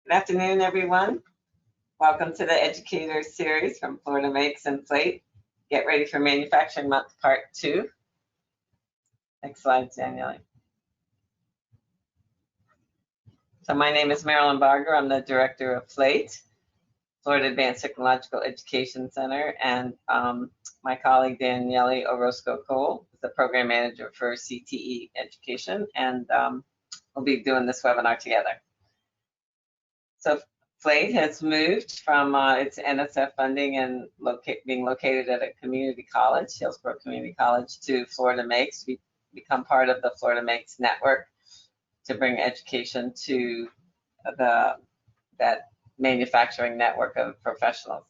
Good afternoon, everyone. Welcome to the Educator Series from Florida Makes and FLATE. Get ready for Manufacturing Month Part 2. Next slide, Danielle. So my name is Marilyn Barger. I'm the director of FLATE, Florida Advanced Technological Education Center, and my colleague Danielle Orozco-Cole is the program manager for CTE Education, and we'll be doing this webinar together. So FLATE has moved from its NSF funding and being located at a community college, Hillsborough Community College, to Florida Makes. We become part of the FloridaMakes Network to bring education to that manufacturing network of professionals.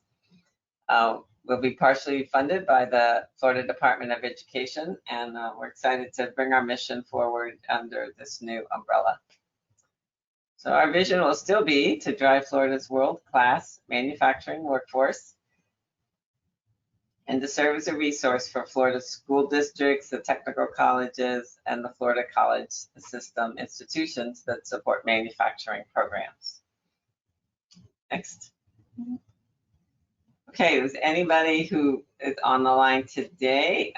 We'll be partially funded by the Florida Department of Education, and we're excited to bring our mission forward under this new umbrella. So our vision will still be to drive Florida's world-class manufacturing workforce and to serve as a resource for Florida's school districts, the technical colleges, and the Florida college system institutions that support manufacturing programs. Next. Okay, does anybody who is on the line today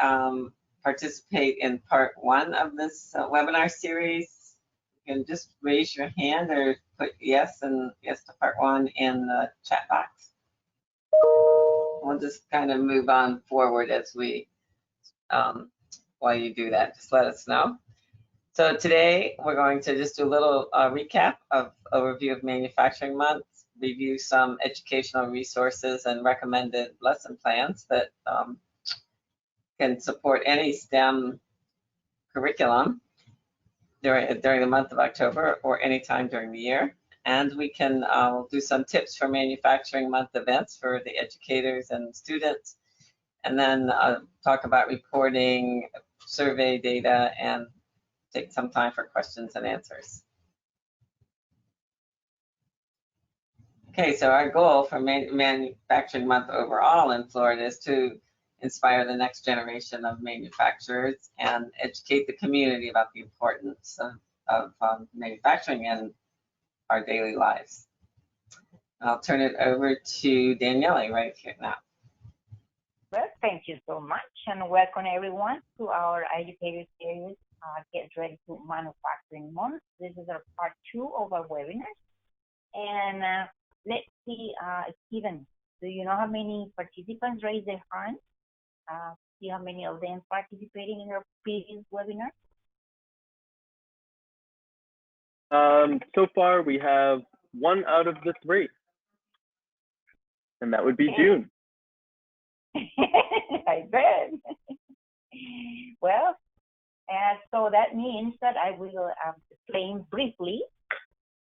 participate in part 1 of this webinar series? You can just raise your hand or put yes and yes to part 1 in the chat box. We'll just kind of move on forward as we, while you do that, just let us know. So today we're going to just do a little recap of overview of Manufacturing Month, review some educational resources and recommended lesson plans that can support any STEM curriculum during the month of October or anytime during the year. And we can do some tips for Manufacturing Month events for the educators and students, and then talk about reporting, survey data, and take some time for questions and answers. Okay, so our goal for Manufacturing Month overall in Florida is to inspire the next generation of manufacturers and educate the community about the importance of manufacturing in our daily lives. I'll turn it over to Danielle right here now. Well, thank you so much, and welcome everyone to our Educator Series, Get Ready to Manufacturing Month. This is our part 2 of our webinar. And let's see, Stephen, do you know how many participants raised their hand? See how many of them participating in our previous webinar? So far, we have 1 out of the 3, and that would be June. I bet. Well, so that means that I will explain briefly,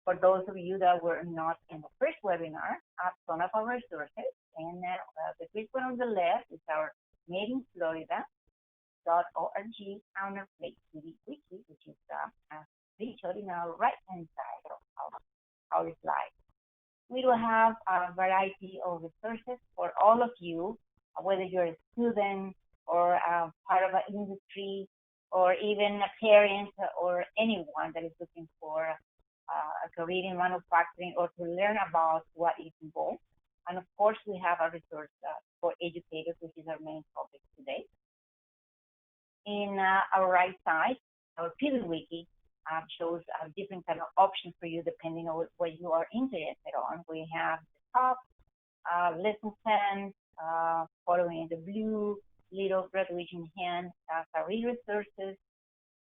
for those of you that were not in the first webinar, some of our resources. And the first one on the left is our madeinflorida.org counterfeit TV wiki, which is featured in our right-hand side of our slide. We will have a variety of resources for all of you, whether you're a student or part of an industry, or even a parent or anyone that is looking for a career in manufacturing or to learn about what is involved. And of course, we have a resource for educators, which is our main topic today. In our right side, our TV wiki shows different kind of options for you depending on what you are interested on. We have the top, lesson plans, following the blue little graduation hand, career resources,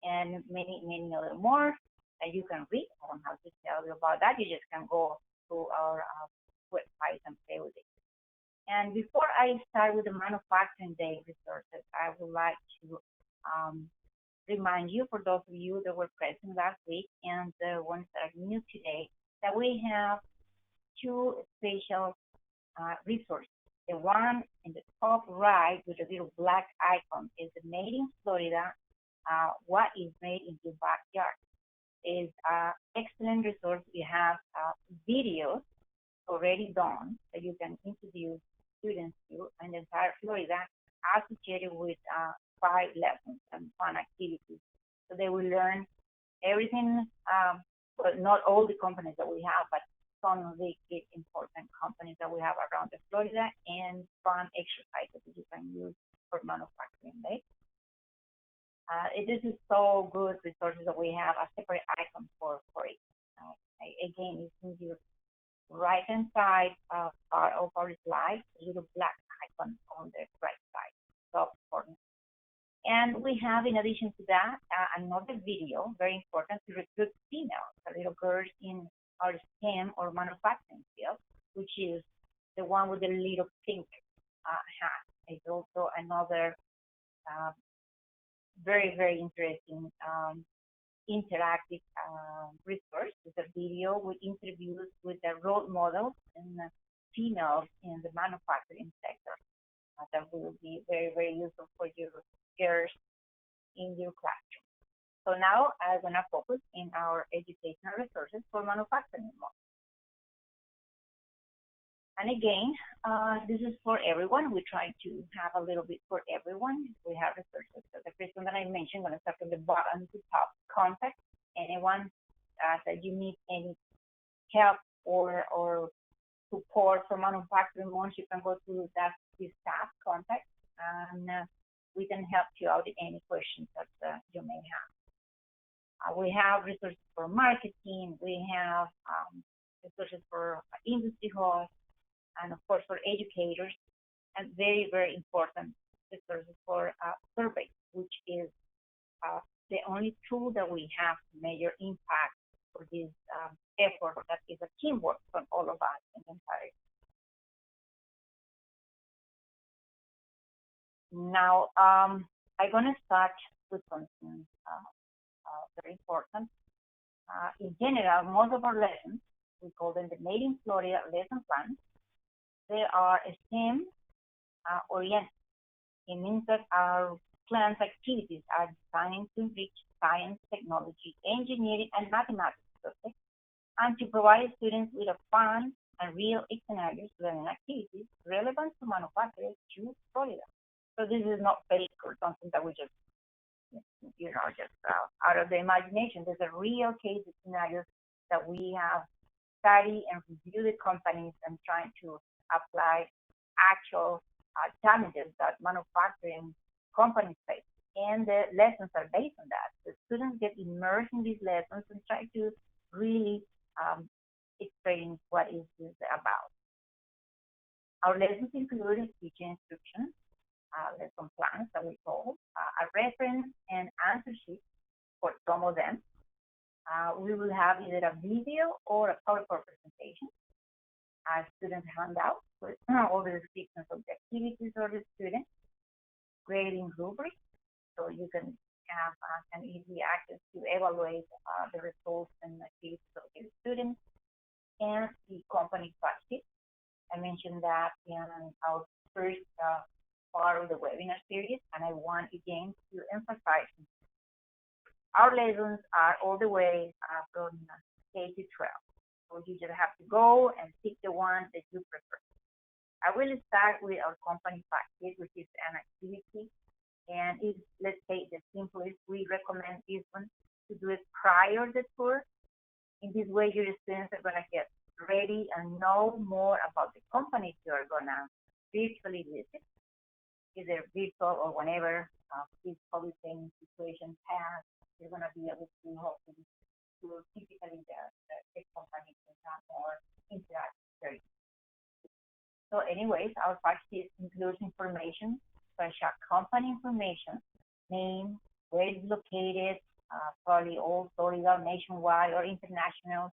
and many, many other more that you can read. I don't have to tell you about that. You just can go to our website and play with it. And before I start with the Manufacturing Day resources, I would like to remind you, for those of you that were present last week and the ones that are new today, that we have 2 special resources. The one in the top right with the little black icon is the Made in Florida, What is Made in Your Backyard. Is an excellent resource. We have videos already done that you can introduce students to in the entire Florida, associated with 5 lessons and fun activities. So they will learn everything, well, not all the components that we have, but some of the important companies that we have around the Florida and fun exercises that you can use for manufacturing, right? This is so good resources that we have a separate icon for it. Again, it's in your right hand side part of our slide, a little black icon on the right side, top corner. And we have, in addition to that, another video, very important to recruit females, the little girls in our STEM or manufacturing field, which is the one with the little pink hat. It's also another very, very interesting interactive resource. It's a video with interviews with the role models and females in the manufacturing sector. That will be very, very useful for your girls in your classroom. So now I'm going to focus in our educational resources for manufacturing models. And again, this is for everyone. We try to have a little bit for everyone. We have resources. So the first one that I mentioned, I'm going to start from the bottom to top. Contact anyone that you need any help or support for manufacturing models. You can go to this tab, contact, and we can help you out in any questions that you may have. We have resources for marketing. We have resources for industry hosts, and of course for educators, and very, very important resources for surveys, which is the only tool that we have to measure impact for this effort that is a teamwork from all of us in the entire. Now, I'm going to start with something very important. In general, most of our lessons, we call them the Made in Florida lesson plans, they are STEM oriented. It means that our plans activities are designed to enrich science, technology, engineering, and mathematics subjects, and to provide students with a fun and real scenarios learning activities relevant to manufacturers to Florida. So this is not fake or something that we just, just out of the imagination. There's a real case scenarios that we have studied and reviewed the companies and trying to apply actual challenges that manufacturing companies face. And the lessons are based on that. The students get immersed in these lessons and try to really explain what is this about. Our lessons include teaching instructions, lesson plans that we call, a reference and answer sheet for some of them. We will have either a video or a PowerPoint presentation, a student handout with all the descriptions of the activities of the student, grading rubric, so you can have an easy access to evaluate the results and activities of your students, and the company fact sheet. I mentioned that in our first part of the webinar series, and I want again to emphasize our lessons are all the way from K to 12. So you just have to go and pick the one that you prefer. I will start with our company fact sheet, which is an activity. And it's, let's say, the simplest. We recommend this one to do it prior to the tour. In this way, your students are going to get ready and know more about the companies you are going to virtually visit, either virtual or whenever this COVID situation pass. You're going to be able to hopefully to typically the company can have more interactive. So anyways, our fact sheet includes information such as company information, name, where it's located, probably all Florida, nationwide, or international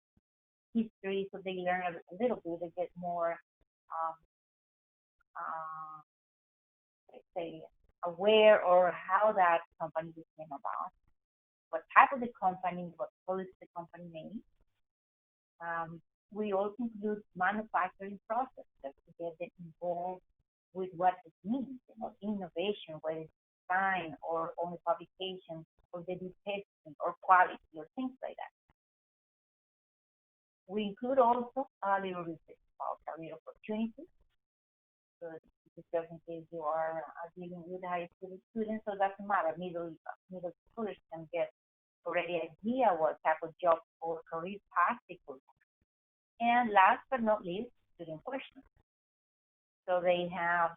history, so they learn a little bit, they get more, let's say, aware or how that company became about, what type of the company, what policy the company made. We also include manufacturing process to get them involved with what it means, innovation, whether it's design or only publication, or they do testing or quality or things like that. We include also a little research about career opportunities. So just in case you are dealing with high school students, so it doesn't matter. Middle schoolers can get already an idea what type of job or career path they could have. And last but not least, student questions. So they have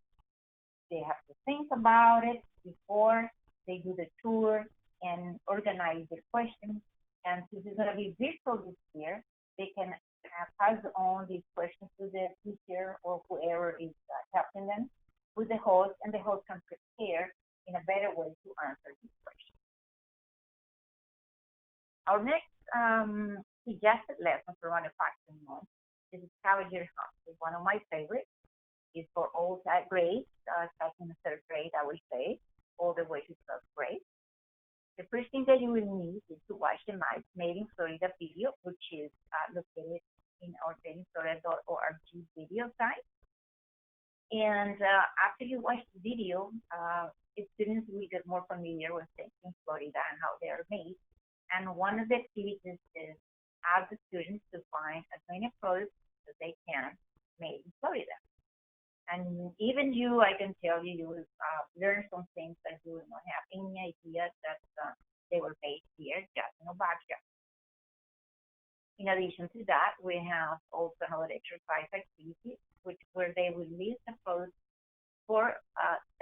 to think about it before they do the tour and organize their questions. And since it's going to be virtual this year, they can pass on these questions to the teacher or whoever is helping them with the host, and the host can prepare in a better way to answer these questions. Our next suggested lesson for manufacturing month is Savagery Hub. It's one of my favorites. It's for all grades, starting in third grade, I would say, all the way to 12th grade. The first thing that you will need is to watch the Made in Florida video, which is located in our MadeInFlorida.org video site. And after you watch the video, students will get more familiar with things in Florida and how they are made. And one of the activities is ask the students to find as many products as they can made in Florida. And even you, I can tell you, you will learn some things that you will not have any idea that they were made here, just in a backyard. In addition to that, we have also another exercise activity, where they will list the products for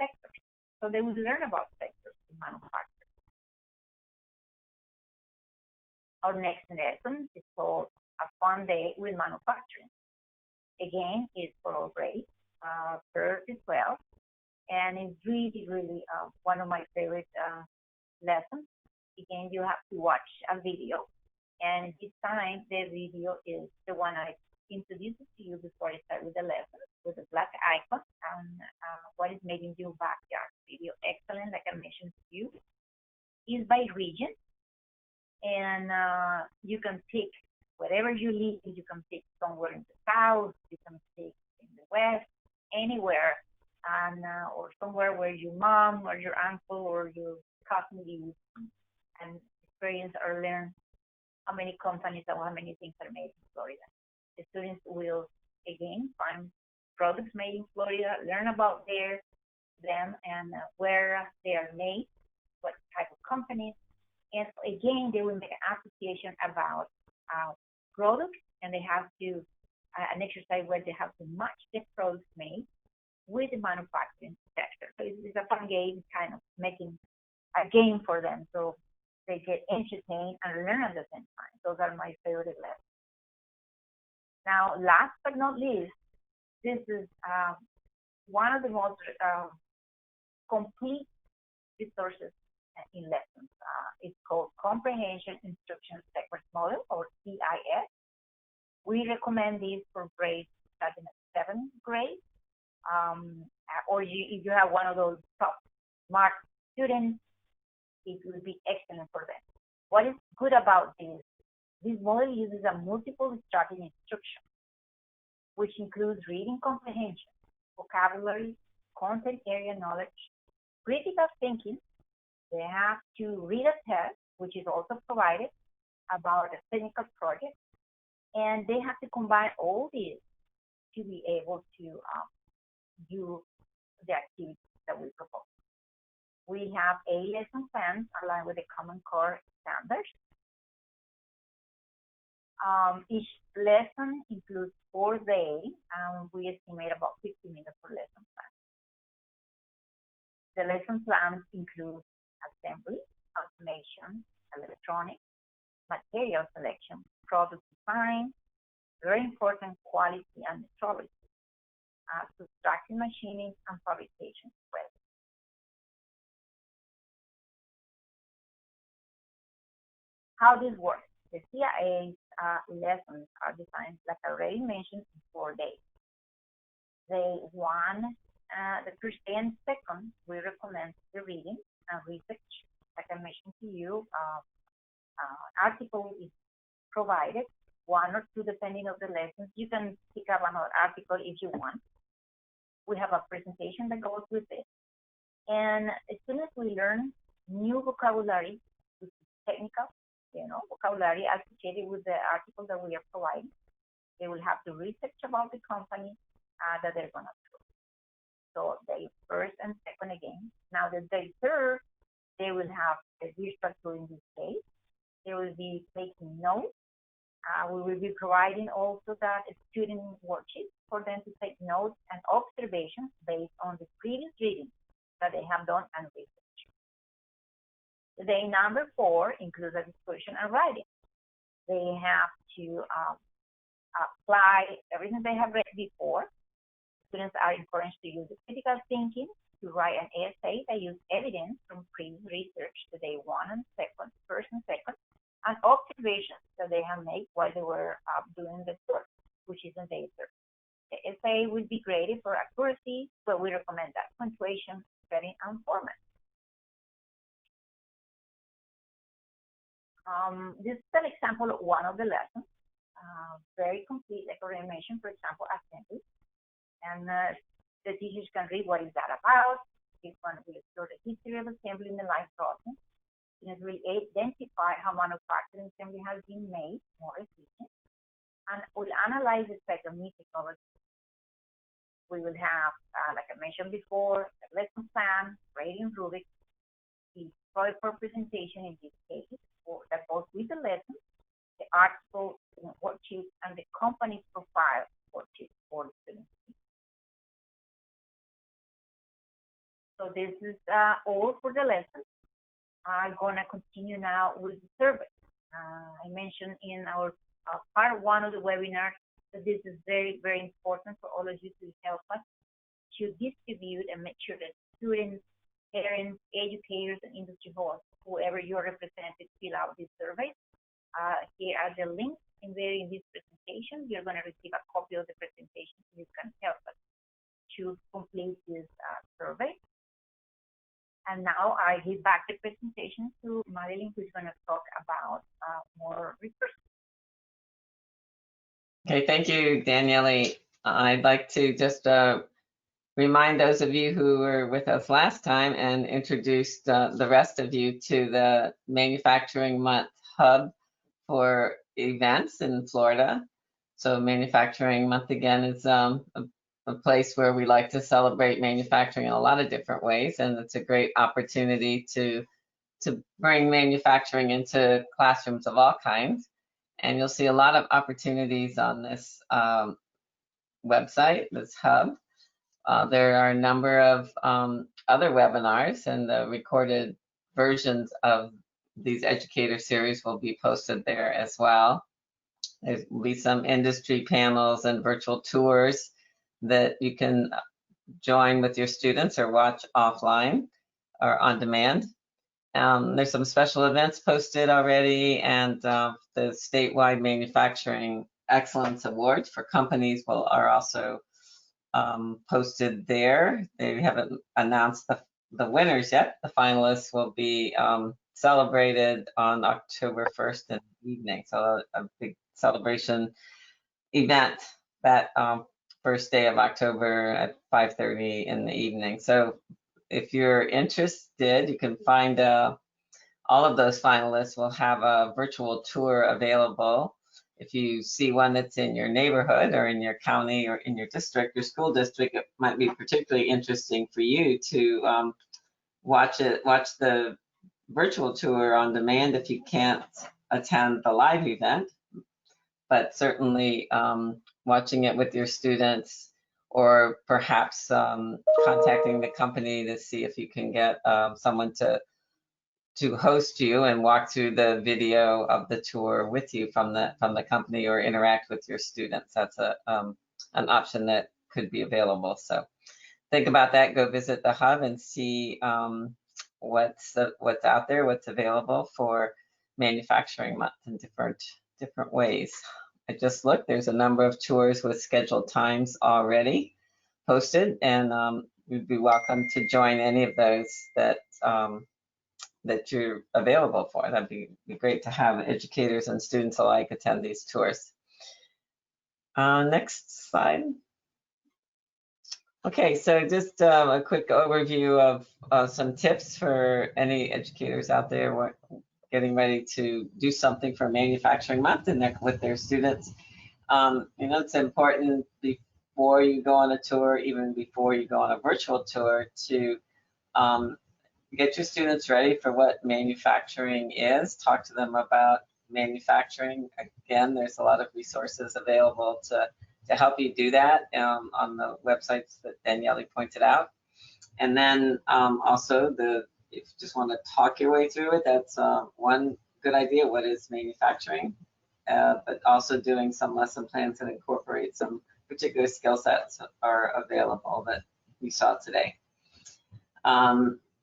sectors. So they will learn about sectors in manufacturing. Our next lesson is called A Fun Day with Manufacturing. Again, it's for all grades, 3rd to 12, and it's really one of my favorite lessons. Again, you have to watch a video, and this time the video is the one I introduced to you before I start with the lesson, with the black icon, and what is made in your backyard video. Excellent, like I mentioned to you, is by region. And you can pick wherever you live. You can pick somewhere in the south, you can pick in the west, anywhere, and or somewhere where your mom or your uncle or your cousin lives, and experience or learn how many companies or how many things are made in Florida. The students will again find products made in Florida, learn about them and where they are made, what type of companies. And again, they will make an application about products, and they have to, an exercise where they have to match the products made with the manufacturing sector. So it's a fun game, kind of making a game for them, so they get entertained and learn at the same time. Those are my favorite lessons. Now, last but not least, this is one of the most complete resources in lessons. It's called Comprehension Instruction Sequence Model, or CIS. We recommend this for grades starting at 7th grade, or if you have one of those top smart students, it will be excellent for them. What is good about this? This model uses a multiple strategy instruction, which includes reading comprehension, vocabulary, content area knowledge, critical thinking. They have to read a test, which is also provided about a technical project, and they have to combine all these to be able to do the activities that we propose. We have 8 lesson plans aligned with the Common Core standards. Each lesson includes 4 days, and we estimate about 50 minutes per lesson plan. The lesson plans include assembly, automation, electronics, material selection, product design, very important, quality and metrology, subtracting machining, and fabrication spread. How this works? The CIA lessons are designed, like I already mentioned, in 4 days. Day 1, the first day and second, we recommend the reading and research. Like I mentioned to you, article is provided, 1 or 2 depending on the lessons. You can pick up another article if you want. We have a presentation that goes with it. And as soon as we learn new vocabulary, which is technical, vocabulary associated with the article that we are providing, they will have to research about the company that they're going to do. So day 1st and 2nd again. Now the day 3rd, they will have the virtual tour in this case. They will be taking notes We will be providing also that student worksheets for them to take notes and observations based on the previous readings that they have done and research. Day number 4 includes a discussion and writing. They have to apply everything they have read before. Students are encouraged to use the critical thinking to write an essay that uses evidence from previous research that they first and second, and observations that they have made while they were doing the tour, which is in day 3. The essay will be graded for accuracy, but we recommend that punctuation, spelling, and format. This is an example of one of the lessons. Very complete, like I mentioned, for example, assembly. And the teachers can read what is that about. This one will explore the history of assembly in the life process. Students will identify how manufacturing assembly has been made more efficient, and will analyze the effect of new technology. We will have, like I mentioned before, a lesson plan, grading rubric, the PowerPoint presentation in this case, that goes with the lesson, the article worksheet, and the company's profile worksheet for the students. So this is all for the lesson. I'm gonna continue now with the survey. I mentioned in our part 1 of the webinar that this is very, very important for all of you to help us to distribute and make sure that students, parents, educators, and industry hosts, whoever your representative, fill out this survey. Here are the links embedded in this presentation. You're going to receive a copy of the presentation so you can help us to complete this survey. And now I give back the presentation to Madeline, who's going to talk about more research. Okay, thank you, Daniele. I'd like to just remind those of you who were with us last time and introduce the rest of you to the Manufacturing Month Hub for events in Florida. So Manufacturing Month, again, is a place where we like to celebrate manufacturing in a lot of different ways, and it's a great opportunity to bring manufacturing into classrooms of all kinds. And you'll see a lot of opportunities on this website, this hub. There are a number of other webinars, and the recorded versions of these educator series will be posted there as well. There will be some industry panels and virtual tours that you can join with your students or watch offline or on demand. There's some special events posted already, and the statewide Manufacturing Excellence Awards for companies are also posted there. They haven't announced the winners yet. The finalists will be celebrated on October 1st in the evening. So a big celebration event that first day of October at 5:30 in the evening. So if you're interested, you can find all of those finalists will have a virtual tour available. If you see one that's in your neighborhood or in your county or in your district or school district, it might be particularly interesting for you to watch the virtual tour on demand if you can't attend the live event. But certainly watching it with your students, or perhaps contacting the company to see if you can get someone to host you and walk through the video of the tour with you from the company, or interact with your students. That's an option that could be available. So think about that. Go visit the hub and see what's out there, what's available for Manufacturing Month in different ways. I just looked, there's a number of tours with scheduled times already posted, and you'd be welcome to join any of those that you're available for. That'd be great to have educators and students alike attend these tours. Next slide. Okay, so just a quick overview of some tips for any educators out there getting ready to do something for Manufacturing Month and with their students. It's important before you go on a tour, even before you go on a virtual tour, to get your students ready for what manufacturing is. Talk to them about manufacturing. Again, there's a lot of resources available to help you do that on the websites that Daniele pointed out. And then also if you just want to talk your way through it, that's one good idea. What is manufacturing? But also doing some lesson plans that incorporate some particular skill sets are available that we saw today.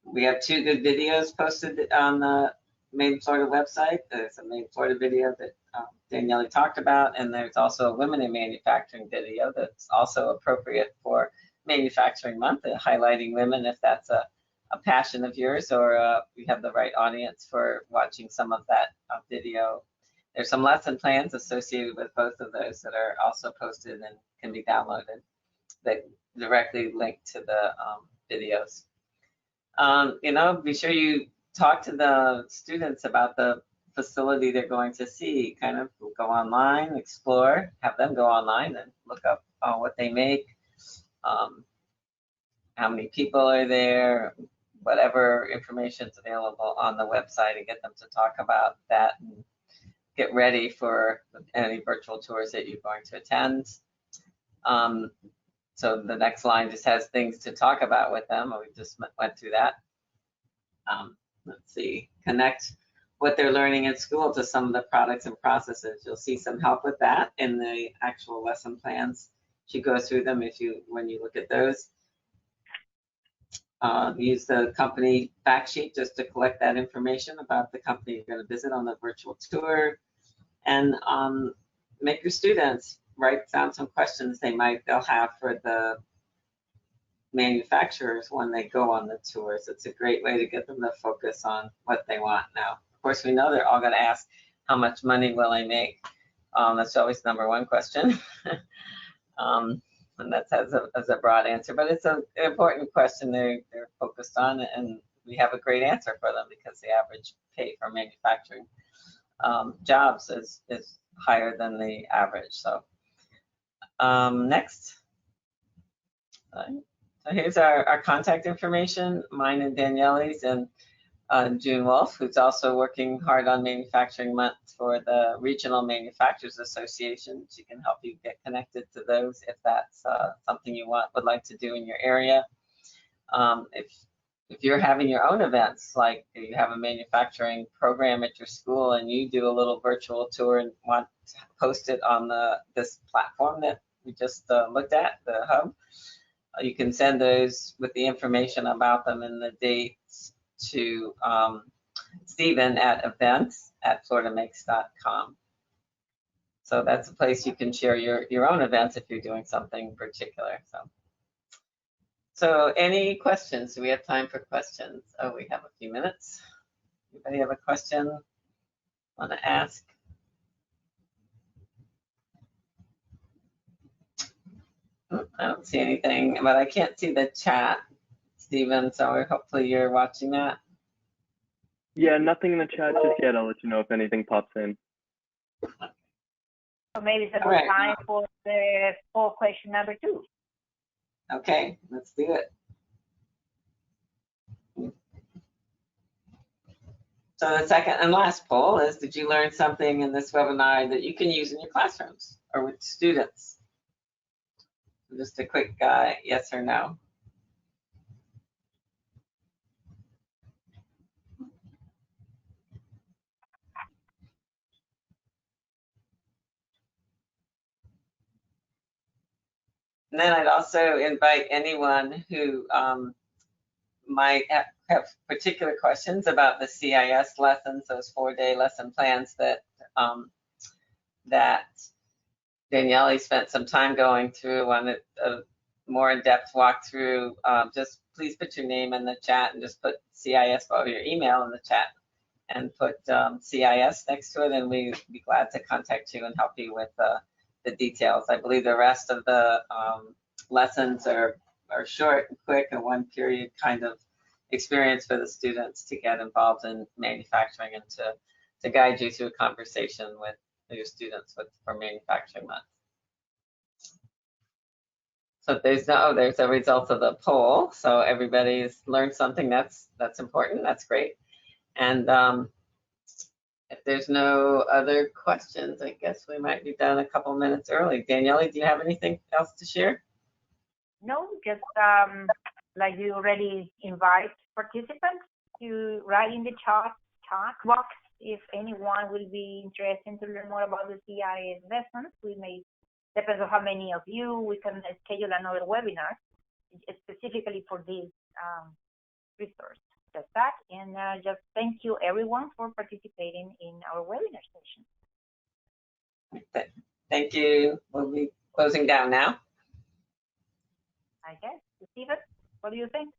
We have 2 good videos posted on the Made in Florida website. There's a Made in Florida video that Daniele talked about, and there's also a Women in Manufacturing video that's also appropriate for Manufacturing Month, highlighting women if that's a passion of yours, or you have the right audience for watching some of that video. There's some lesson plans associated with both of those that are also posted and can be downloaded that directly link to the videos. You know, be sure you talk to the students about the facility they're going to see. Kind of go online, explore, have them go online and look up what they make, how many people are there, whatever information is available on the website, and get them to talk about that and get ready for any virtual tours that you're going to attend. So the next line just has things to talk about with them. We just went through that. Let's see, connect what they're learning at school to some of the products and processes. You'll see some help with that in the actual lesson plans. She goes through them when you look at those. Use the company fact sheet just to collect that information about the company you're going to visit on the virtual tour, and make your students write down some questions they'll have for the manufacturers when they go on the tours. It's a great way to get them to focus on what they want. Now, of course, we know they're all going to ask, how much money will I make? That's always #1 question. And that's as a broad answer, but it's an important question they're focused on, and we have a great answer for them because the average pay for manufacturing jobs is higher than the average. So next. So here's our contact information, mine and Daniele's, and June Wolf, who's also working hard on Manufacturing Month for the Regional Manufacturers Association. She can help you get connected to those if that's something you would like to do in your area. If you're having your own events, like you have a manufacturing program at your school and you do a little virtual tour and want to post it on this platform that we just looked at, the hub, you can send those with the information about them and the dates to Stephen at events@FloridaMakes.com. So that's a place you can share your own events if you're doing something particular. So any questions? Do we have time for questions? Oh, we have a few minutes. Anybody have a question want to ask? I don't see anything, but I can't see the chat, Stephen, so hopefully you're watching that. Yeah, nothing in the chat just yet. I'll let you know if anything pops in. So maybe it's a good time for question #2. Okay, let's do it. So the second and last poll is, did you learn something in this webinar that you can use in your classrooms or with students? Just a quick yes or no. And then I'd also invite anyone who might have particular questions about the CIS lessons, those 4-day lesson plans that Daniele spent some time going through, on a more in-depth walkthrough. Just please put your name in the chat and just put CIS, or your email in the chat, and put CIS next to it, and we'd be glad to contact you and help you with the details. I believe the rest of the lessons are short and quick, and one period kind of experience for the students to get involved in manufacturing and to guide you through a conversation with your students for Manufacturing Month. So there's a result of the poll. So everybody's learned something. That's important. That's great. And If there's no other questions, I guess we might be done a couple minutes early. Daniele, do you have anything else to share? No, just like you already invite participants to write in the chat box if anyone will be interested to learn more about the CIS lessons. We may, depends on how many of you, we can schedule another webinar specifically for this resource. Just that, and just thank you everyone for participating in our webinar session. Thank you. We'll be closing down now. I guess. Stephen, what do you think?